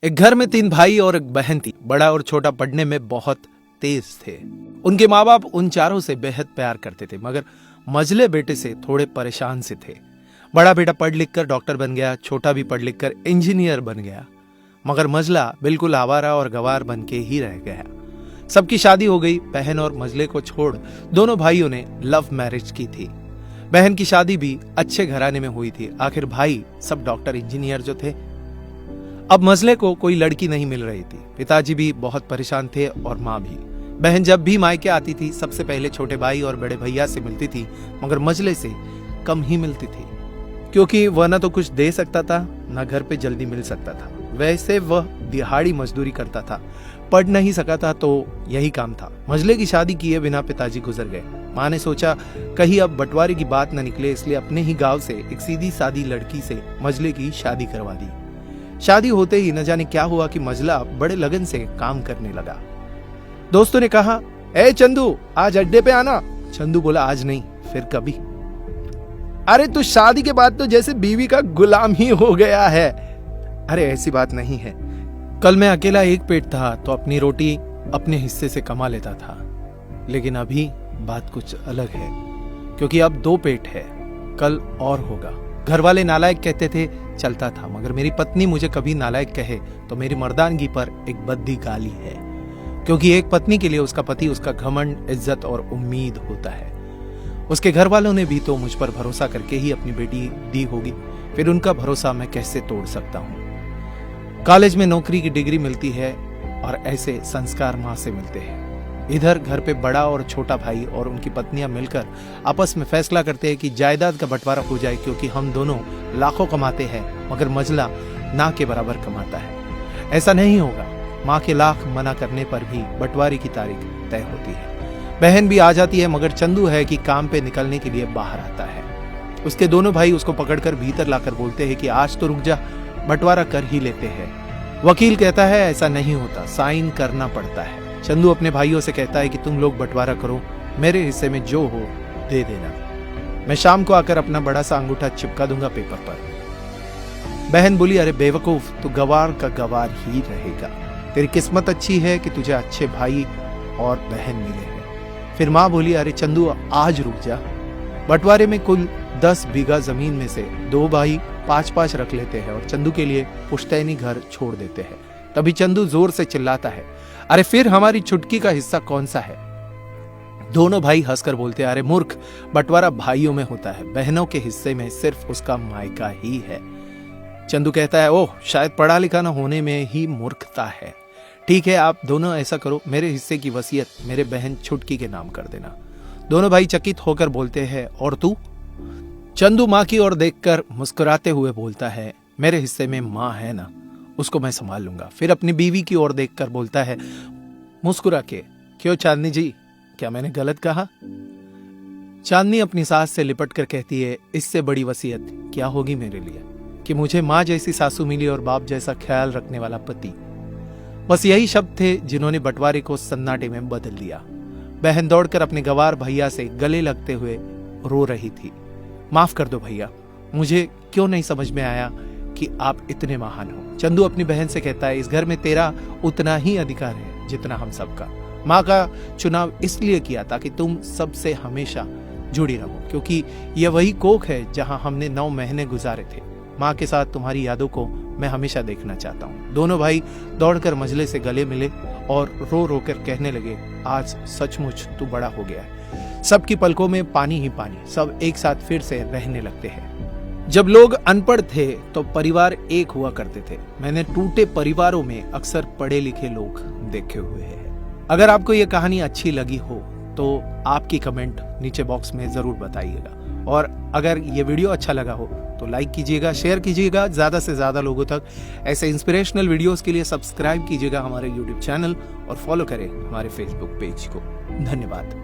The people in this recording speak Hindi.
एक घर में 3 भाई और एक बहन थी। बड़ा और छोटा पढ़ने में बहुत तेज थे। उनके माँ बाप उन चारों से बेहद प्यार करते थे, मगर मझले बेटे से थोड़े परेशान से थे। बड़ा बेटा पढ़ लिख कर डॉक्टर बन गया, छोटा भी पढ़ लिख कर इंजीनियर बन गया, मगर मझला बिल्कुल आवारा और गवार बन के ही रह गया। सबकी शादी हो गई। बहन और मझले को छोड़ दोनों भाइयों ने लव मैरिज की थी। बहन की शादी भी अच्छे घराने में हुई थी। आखिर भाई सब डॉक्टर इंजीनियर जो थे। अब मझले को कोई लड़की नहीं मिल रही थी। पिताजी भी बहुत परेशान थे और माँ भी। बहन जब भी मायके आती थी सबसे पहले छोटे भाई और बड़े भैया से मिलती थी, मगर मझले से कम ही मिलती थी, क्योंकि वह न तो कुछ दे सकता था न घर पे जल्दी मिल सकता था। वैसे वह दिहाड़ी मजदूरी करता था, पढ़ नहीं सका था तो यही काम था। मझले की शादी किए बिना पिताजी गुजर गए। माँ ने सोचा कहीं अब बंटवारे की बात न निकले, इसलिए अपने ही गांव से एक सीधी सादी लड़की से मझले की शादी करवा दी। शादी होते ही न जाने क्या हुआ कि मझला बड़े लगन से काम करने लगा। दोस्तों ने कहा, ए चंदू आज अड्डे पे आना। चंदू बोला, आज नहीं, फिर कभी। अरे तू शादी के बाद तो जैसे बीवी का गुलाम ही हो गया है। अरे ऐसी बात नहीं है, कल मैं अकेला एक पेट था तो अपनी रोटी अपने हिस्से से कमा लेता था, लेकिन अभी बात कुछ अलग है, क्योंकि अब 2 पेट है, कल और होगा। घर वाले नालायक कहते थे, चलता था, मगर मेरी पत्नी मुझे कभी नालायक कहे तो मेरी मर्दानगी पर एक बद्दी गाली है, क्योंकि एक पत्नी के लिए उसका पति उसका घमंड, इज्जत और उम्मीद होता है। उसके घर वालों ने भी तो मुझ पर भरोसा करके ही अपनी बेटी दी होगी, फिर उनका भरोसा मैं कैसे तोड़ सकता हूँ। कॉलेज में नौकरी की डिग्री मिलती है और ऐसे संस्कार माँ से मिलते हैं। इधर घर पे बड़ा और छोटा भाई और उनकी पत्नियां मिलकर आपस में फैसला करते हैं कि जायदाद का बंटवारा हो जाए, क्योंकि हम दोनों लाखों कमाते हैं मगर मझला ना के बराबर कमाता है। ऐसा नहीं होगा। माँ के लाख मना करने पर भी बंटवारे की तारीख तय होती है। बहन भी आ जाती है, मगर चंदू है कि काम पे निकलने के लिए बाहर आता है। उसके दोनों भाई उसको पकड़कर भीतर लाकर बोलते हैं कि आज तो रुक जा, बंटवारा कर ही लेते हैं। वकील कहता है ऐसा नहीं होता, साइन करना पड़ता है। चंदू अपने भाइयों से कहता है कि तुम लोग बंटवारा करो, मेरे हिस्से में जो हो दे देना, मैं शाम को आकर अपना बड़ा सा अंगूठा चिपका दूंगा पेपर पर। बहन बोली, अरे बेवकूफ, तू गवार का गवार ही रहेगा। तेरी किस्मत अच्छी है कि तुझे अच्छे भाई और बहन मिले हैं। फिर माँ बोली, अरे चंदू आज रुक जा, बंटवारे में कुल 10 बीघा जमीन में से 2 भाई 5-5 रख लेते हैं और चंदू के लिए पुश्तैनी घर छोड़ देते हैं। तभी चंदू जोर से चिल्लाता है, अरे फिर हमारी छुटकी का हिस्सा कौन सा है? दोनों भाई हंसकर बोलते हैं, अरे मूर्ख, बंटवारा भाइयों में होता है, बहनों के हिस्से में सिर्फ उसका मायका ही है। चंदू कहता है, ओह, शायद पढ़ा लिखा न होने में ही मूर्खता है। ठीक है, आप दोनों ऐसा करो, मेरे हिस्से की वसीयत मेरे बहन छुटकी के नाम कर देना। दोनों भाई चकित होकर बोलते हैं, और तू? चंदू माँ की ओर देखकर मुस्कुराते हुए बोलता है, मेरे हिस्से में माँ है ना, उसको मैं संभाल लूंगा। फिर अपनी बीवी की ओर देखकर बोलता है मुस्कुरा के, क्यों चांदनी जी, क्या मैंने गलत कहा? चांदनी अपनी सास से लिपट कर कहती है, इससे बड़ी वसीयत क्या होगी मेरे लिए, कि मुझे माँ जैसी सासू मिली और बाप जैसा ख्याल रखने वाला पति। बस यही शब्द थे जिन्होंने बंटवारे को सन्नाटे में बदल दिया। बहन दौड़कर अपने गवार भैया से गले लगते हुए रो रही थी, माफ कर दो भैया, मुझे क्यों नहीं समझ में आया कि आप इतने महान हो। चंदू अपनी बहन से कहता है, इस घर में तेरा उतना ही अधिकार है जितना हम सबका। माँ का चुनाव इसलिए किया ताकि तुम सबसे हमेशा जुड़ी रहो, क्योंकि यह वही कोख है जहां हमने 9 महीने गुजारे थे। माँ के साथ तुम्हारी यादों को मैं हमेशा देखना चाहता हूँ। दोनों भाई दौड़कर मझले से गले मिले और रो रो कर कहने लगे, आज सचमुच तू बड़ा हो गया है। सबकी पलकों में पानी ही पानी, सब एक साथ फिर से रहने लगते हैं। जब लोग अनपढ़ थे तो परिवार एक हुआ करते थे। मैंने टूटे परिवारों में अक्सर पढ़े लिखे लोग देखे हुए हैं। अगर आपको ये कहानी अच्छी लगी हो तो आपकी कमेंट नीचे बॉक्स में जरूर बताइएगा, और अगर ये वीडियो अच्छा लगा हो तो लाइक कीजिएगा, शेयर कीजिएगा ज्यादा से ज्यादा लोगों तक। ऐसे इंस्पिरेशनल वीडियोस के लिए सब्सक्राइब कीजिएगा हमारे YouTube चैनल और फॉलो करें हमारे Facebook पेज को। धन्यवाद।